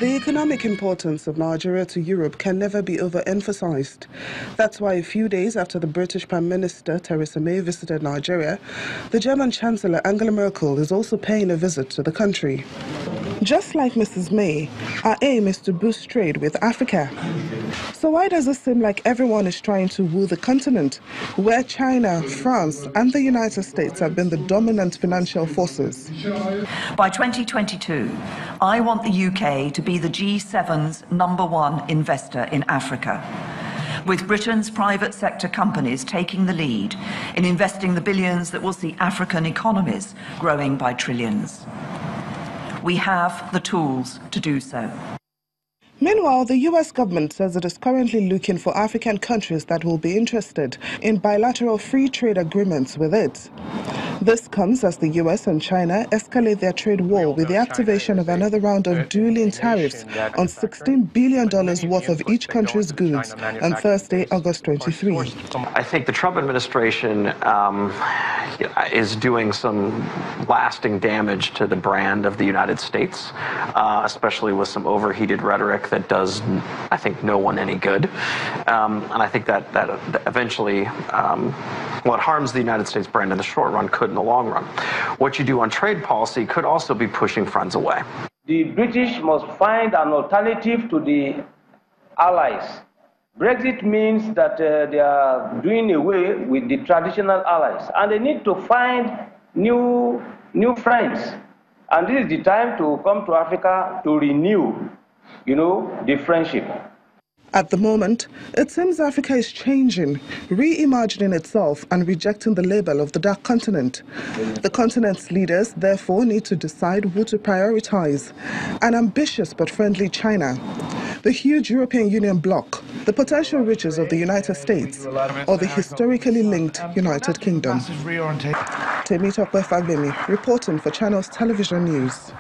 The economic importance of Nigeria to Europe can never be overemphasized. That's why a few days after the British Prime Minister Theresa May visited Nigeria, the German Chancellor Angela Merkel is also paying a visit to the country. Just like Mrs. May, our aim is to boost trade with Africa. So why does it seem like everyone is trying to woo the continent, where China, France, and the United States have been the dominant financial forces? By 2022, I want the UK to be the G7's #1 investor in Africa, with Britain's private sector companies taking the lead in investing the billions that will see African economies growing by trillions. We have the tools to do so. Meanwhile, the U.S. government says it is currently looking for African countries that will be interested in bilateral free trade agreements with it. This comes as the U.S. and China escalate their trade war with the activation of another round of dueling tariffs on $16 billion worth of each country's goods on Thursday, August 23. I think the Trump administration is doing some lasting damage to the brand of the United States, especially with some overheated rhetoric that does, I think, no one any good. And I think that eventually what harms the United States brand in the short run could in the long run. What you do on trade policy could also be pushing friends away. The British must find an alternative to the Allies. Brexit means that they are doing away with the traditional allies, and they need to find new friends. And this is the time to come to Africa to renew, the friendship. At the moment, it seems Africa is changing, reimagining itself and rejecting the label of the Dark Continent. The continent's leaders therefore need to decide who to prioritize: an ambitious but friendly China, the huge European Union bloc, the potential riches of the United States, or the historically linked United Kingdom. Temitope Fagbemi, reporting for Channels Television News.